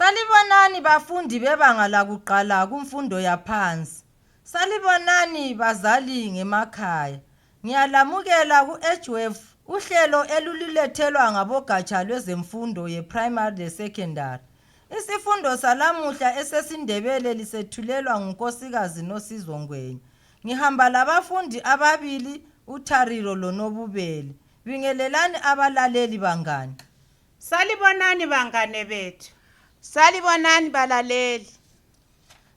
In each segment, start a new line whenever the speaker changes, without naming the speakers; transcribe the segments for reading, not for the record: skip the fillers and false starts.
Salibonani bafundi bebanga lakuqala kumfundo yaphansi. Salibonani bazali ngemakhaya. Ngiyalamukela ku-Edgewave uhlelo elulethelwa ngabogatsha lwezemfundo ye-primary le-secondary. Isifundo salamuhla esesindebele lisethulelwa ngunkosikazi Nosizo Ngwenya. Ngihamba labafundi ababili uThariro loNobubele. Bingelelani abalaleli bangani.
Salibonani bangane bethu. Salibonani balaleli.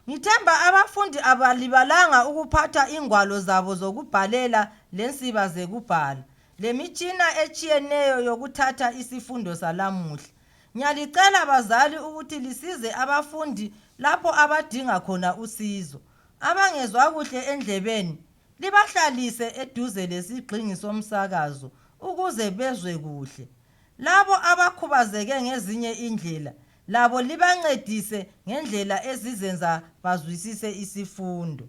Ngithemba abafundi abalibalanga ukuphatha ingwalo zabo zokubhalela lensiba zekubhala lemitshina etshiyeneyo yokuthatha isifundo salamuhla. Ngiyalicela bazali ukuthi lisize abafundi lapho abadinga khona usizo. Abangezwa kuhle endlebeni libahlalise eduze lesigxingi somsakazo ukuze bezwe kuhle. Labo abakhubazeke ngezinye indlela labo libancedise ngendlela ezizenza bazwisise isifundo.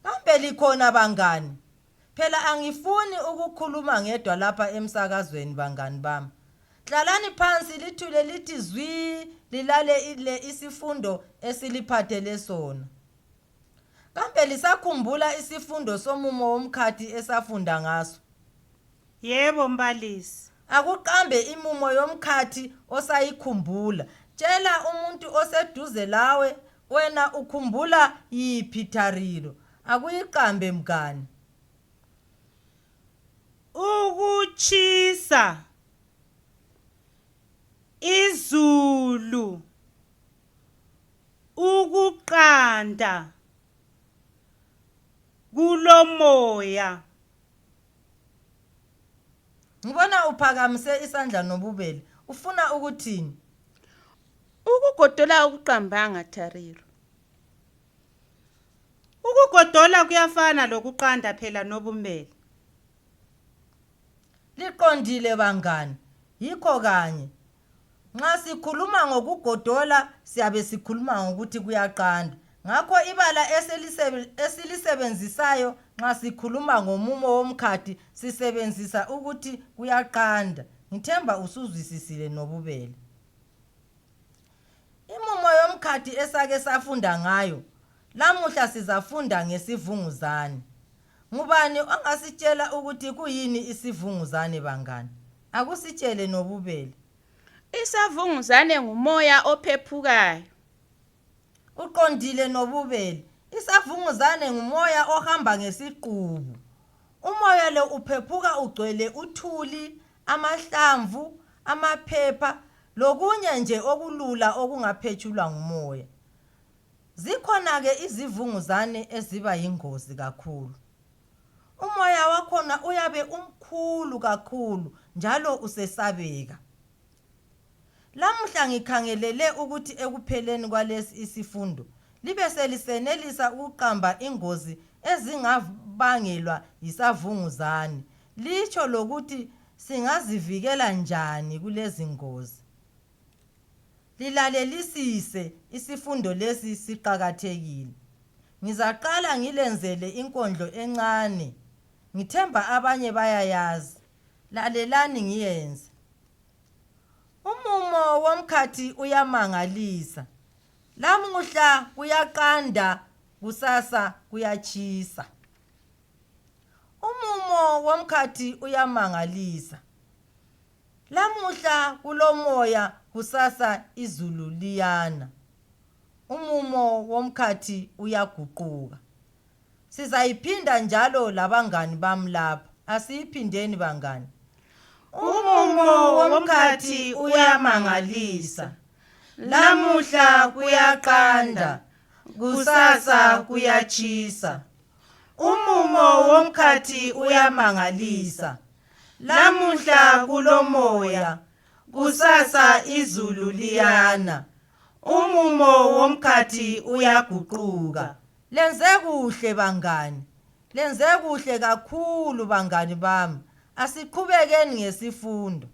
Kambe likhona bangani? Phela angifuni ukukhuluma ngedwa lapha emsakazweni bangani bami. Hlalani phansi lithule lithi zwi lilale ile isifundo esiliphathele sona. Kambe lisakhumbula isifundo somumo womkhathi esafunda ngaso?
Yebo mbalisi.
Akuqambe imumo yomkhathi osayikhumbula. Tshela umuntu oseduze lawe wena ukhumbula yiphi Thariro. Akuyiqambe mngani.
Ukuchisa. Izulu. Ukuqanda. Kulomoya.
Ngibona uphakamise isandla Nobubele. Ufuna ukuthini?
Ukugodola ukuqambanga Thariro. Ukugodola kuyafana lokuqanda phela Nobubele.
Liqondile bangani. Yikho kanye. Nxa sikhuluma ngokugodola siyabe sikhuluma ngokuthi kuyaqanda. Ngakho ibala esilisebenzisayo nxa sikhuluma ngomumo womkhathi sisebenzisa ukuthi kuyaqanda. Ngithemba usuzwisisile Nobubele. Imumo yomkhathi esake safunda ngayo lamuhla sizafunda ngesivunguzane. Ngubani ongasitshela ukuthi kuyini isivunguzane bangani? Akusitshele Nobubele.
Isavunguzane ngumoya ophephukayo.
Uqondile Nobubele. Isavunguzane ngumoya ohamba ngesiqubu. Umoya lo uphephuka ugcwele uthuli, amahlamvu, amaphepha lokunye nje okulula okungaphetshulwa ngumoya. Zikhona ke izivunguzane eziba yingozi kakhulu. Umoya wakhona uyabe umkhulu kakhulu njalo usesabeka. Lamuhla ngikhangelele ukuthi ekupheleni kwalesi isifundo libe selisenelisa ukuqamba ingozi ezingabangelwa yisavunguzane. Litsho lokuthi singazivikela njani kulezi ngozi. Lilalelisise isifundo lesi siqhakathekile. Ngizaqala ngilenzele inkondlo encane. Ngithemba abanye bayayazi. Lalelani ngiyenze. Umumo womkhathi uyamangalisa. Lamuhla kuyaqanda, kusasa kuyachisa. Umumo womkhathi uyamangalisa. Lamuhla kulomoya, kusasa izulu liyana. Umumo womkhathi uyaguquka. Sizayiphinda njalo labangani bami lapha. Asiyiphindeni bangani.
Umumo womkhathi uyamangalisa.
Lamuhla kuyaqanda, kusasa kuyachisa. Umumo womkhathi uyamangalisa. Lamuhla kulomoya, kusasa izulu liyana. Umumo womkhathi uyaguquka. Lenze kuhle bangani. Lenze kuhle kakhulu bangani bami. Asiqhubekeni ngesifundo.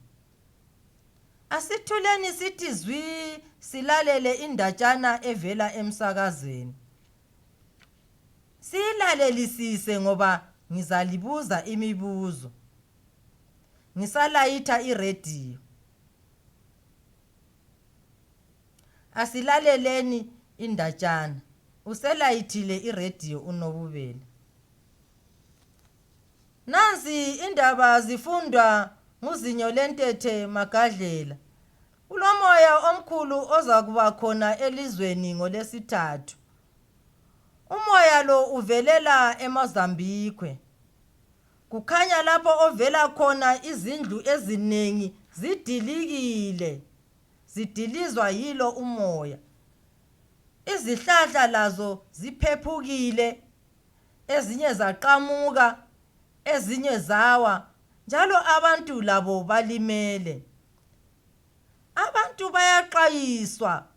Asithuleni sithi zwi silalele indatshana evela emsakazweni. Silalelisise ngoba ngizalibuza imibuzo. Ngisalayitha iRadio. asilaleleni indatshana. Uselayithile iradio uNobubele. Nansi indaba zifundwa nguzinyo lentethe Magadlela. Kulomoya omkhulu ozakuba khona elizweni ngolesithathu. Umoya lo uvelela eMozambique. Kukhanya lapho ovela khona izindlu ezinengi zidilikile. Zidilizwa yilo umoya. Izihlahla lazo ziphephukile. Ezinye zaqamuka, ezinye zawa, njalo abantu labo balimele. Abantu bayaxwayiswa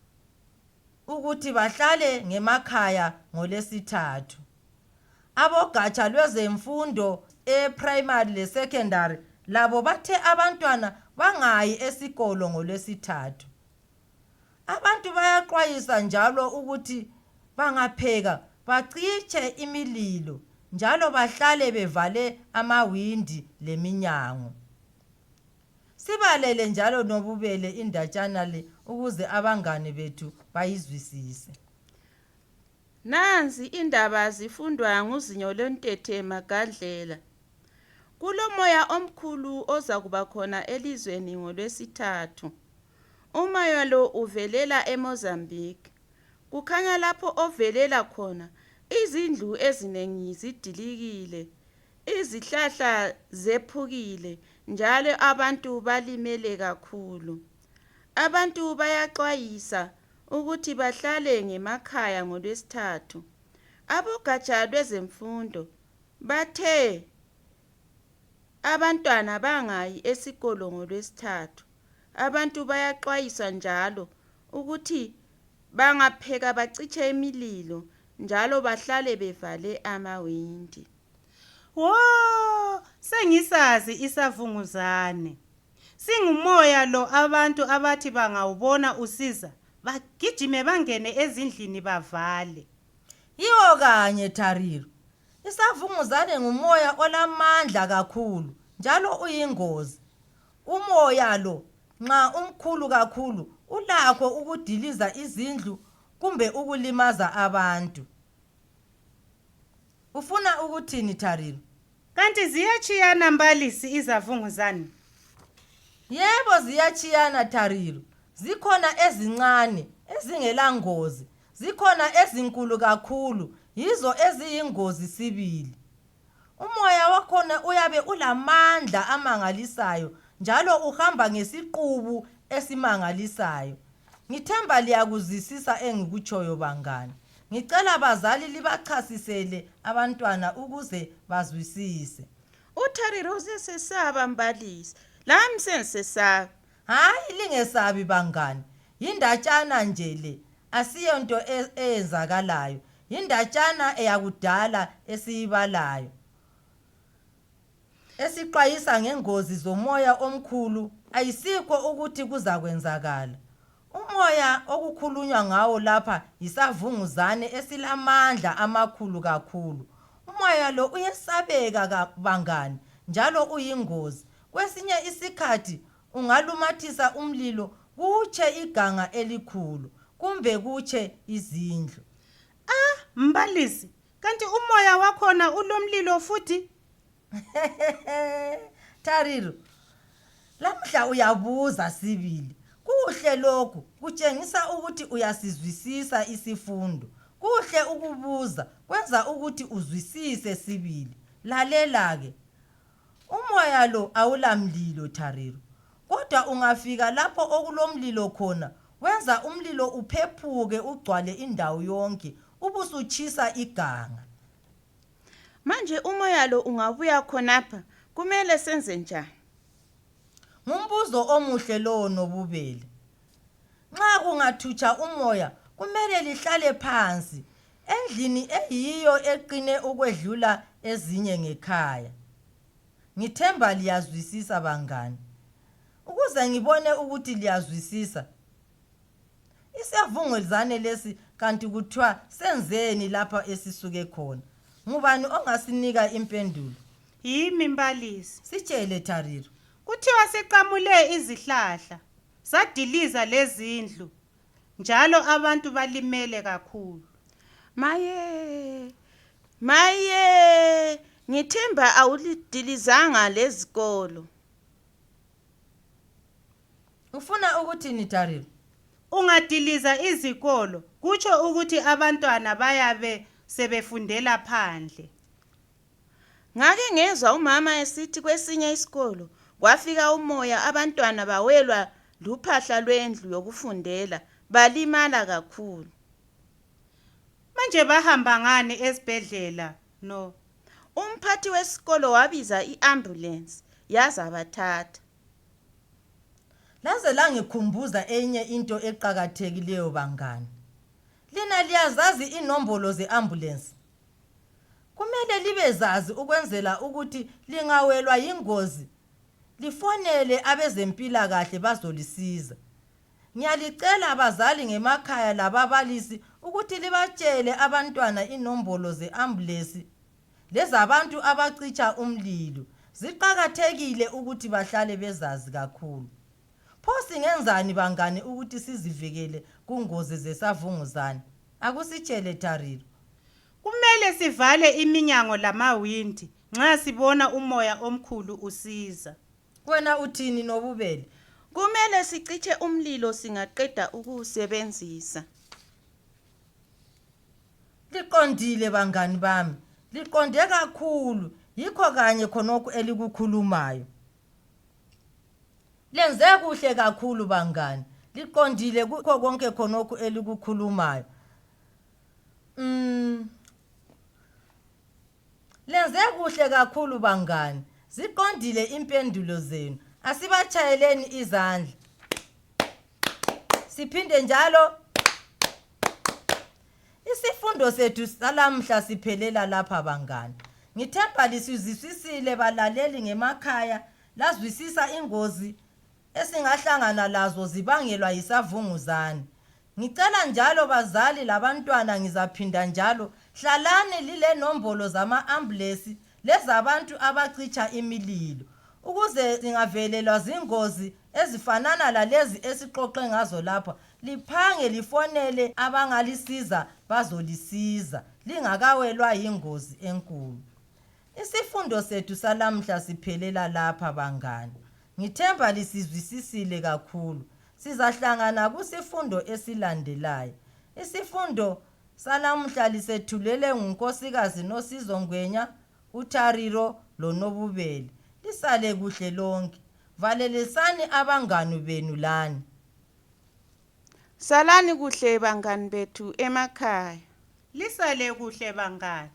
ukuthi bahlale ngemakhaya ngolesithathu. Abogatsha lwezemfundo e-primary le-secondary labo bathe abantwana bangayi esikolo ngolesithathu. Abantu bayaxwayisa njalo ukuthi bangapheka bacitshe imililo njalo bahlale bevale amawindi leminyango. Sibalele njalo Nobubele indatshana le ukuze abangane bethu bayizwisise.
Nansi indaba zifundwa nguzinyo lentethe Magadlela. Kulomoya omkhulu ozakuba khona elizweni ngolwesithathu. Umoya lo uvelela eMozambique. Kukhanya lapho ovelela khona izindlu ezinengi zidilikile. Izihlahla zephukile njalo abantu balimele kakhulu. Abantu bayaxwayisa ukuthi bahlale ngemakhaya ngolwesithathu. Abogatsha lwezemfundo bathe abantwana bangayi esikolo ngolwesithathu. Abantu bayaxwayiswa njalo ukuthi bangapheka bacitshe imililo njalo bahlale bevale amawindi.
Wo, sengisazi isavunguzane. Singumoya lo abantu abathi bangawubona usiza, bagijime bangene ezindlini bavale.
Yiwo kanye Tariro. Isavunguzane ngumoya olamandla kakhulu njalo uyingozi. Umoya lo nxa umkhulu kakhulu ulakho ukudiliza izindlu kumbe ukulimaza abantu. Ufuna ukuthini Tariro?
Kanti ziyachiyana mbalisi izavunguzane?
Yebo ziyachiyana Tariro. Zikhona ezincane ezingela ngozi, zikhona ezinkulu kakhulu, yizo eziyingozi sibili. Umoya wakhona uyabe ulamandla amangalisayo njalo uhamba ngesiqubu esimangalisayo. Ngithemba liyakuzwisisa engikutshoyo bangane. Ngicela bazali libachasisele abantwana ukuze bazwisise.
UTariro usesesaba mbalisi. Lami sengisesaba.
Hayi lingesabi bangane. Yindatshana nje le. Asiyonto eyenzakalayo. Yindatshana eyakudala esiyibalayo. Esixwayisa ngengozi zomoya omkhulu ayisikho ukuthi kuzakwenzakala. Umoya okukhulunywa ngawo lapha yisavunguzane esilamandla amakhulu kakhulu. Umoya lo uyesabeka bangane njalo uyingozi. Kwesinye isikhathi ungalumathisa umlilo kutshe iganga elikhulu kumbe kutshe izindlu.
Mbalisi, kanti umoya wakhona ulomlilo futhi?
Tariro, lamhla uyabuza sibili. Kuhle lokhu, kutshengisa ukuthi uyasizwisisa isifundo. Kuhle ukubuza, kwenza ukuthi uzwisise sibili. Lalela ke. Umoya lo awulamlilo Tariro. Kodwa ungafika lapho okulomlilo khona, wenza umlilo uphephuke ugcwale indawo yonke, ubusutshisa iganga.
Manje umoya lo ungabuya khonapha, kumele senze njani?
Ngumbuzo omuhle lowo Nobubele. Nxa kungathutsha umoya, kumele lihlale phansi endlini eyiyo eqine ukwedlula ezinye ngekhaya. Ngithemba liyazwisisa bangane. Ukuze ngibone ukuthi liyazwisisa, isavunguzane lesi kanti kuthiwa senzeni lapha esisuke khona. Ngubani ongasinika impendulo?
Yimi mbalisi.
Sitshele Tariro.
Kuthiwa siqamule izihlahla, sadiliza lezindlu, njalo abantu balimele kakhulu.
Maye, ngithemba awulidilizanga lezikolo.
Ufuna ukuthini Tariro?
Ungadiliza izikolo, kutsho ukuthi abantwana bayabe sebefundela phandle.
Ngake ngezwa umama esithi kwesinye isikolo kwafika umoya abantwana bawelwa luphahla lwendlu yokufundela balimala kakhulu.
Manje bahamba ngani esibhedlela? No.
Umphathi wesikolo wabiza i-ambulance yazabathatha.
Laze langikhumbuza enye into eqhakathekileyo bangani. Lina liyazazi inombolo ze-ambulance. Kumele libezazi ukwenzela ukuthi lingawelwa yingozi lifonele abezempilakahle bazolisiza. Ngiyalicela abazali ngemakhaya lababalisi ukuthi libatshele abantwana inombolo ze-ambulance lezabantu abacitsha umlilo. Ziqhakathekile ukuthi bahlale bezazi kakhulu. Pho singenzani bangani ukuthi sizivikele kungozi zesavunguzane? Akusitshele Tariro.
Kumele sivale iminyango lamawindi nxa sibona umoya omkhulu usiza.
Wena uthini Nobubele?
Kumele sicitshe umlilo singaqeda ukuwusebenzisa.
Liqondile bangani bami. Liqonde kakhulu. Yikho kanye khonokho elikukhulumayo. Lenze kuhle kakhulu bangani. Liqondile kukho konke khonokho elikukhulumayo. Lenze kuhle kakhulu bangani. Ziqondile impendulo zenu. Asibachayeleni izandla. Siphinde njalo. Isifundo sethu salamhla siphelela lapha bangani. Ngithemba lisizwisisile balaleli ngemakhaya, lazwisisa ingozi esingahlangana lazo zibangelwa yisavunguzane. Ngicela njalo bazali labantwana ngizaphinda njalo, hlalani lile nombolo zama-ambulance lezabantu abacitsha imililo ukuze singavelelwa zingozi ezifanana lalezi esixoxe ngazo lapha. Liphange lifonele abangalisiza bazolisiza lingakawelwa yingozi enkulu. Isifundo sethu salamhla siphelela lapha bangani. Ngithemba lisizwisisile kakhulu. Sizahlangana kusifundo esilandelayo. Isifundo salamhla lisethulele ngunkosikazi Nosizo Ngwenya, uTariro loNobubele. Lisale kuhle lonke. Valelisani abangani benu lani.
Salani kuhle bangani bethu emakhaya.
Lisale kuhle bangani.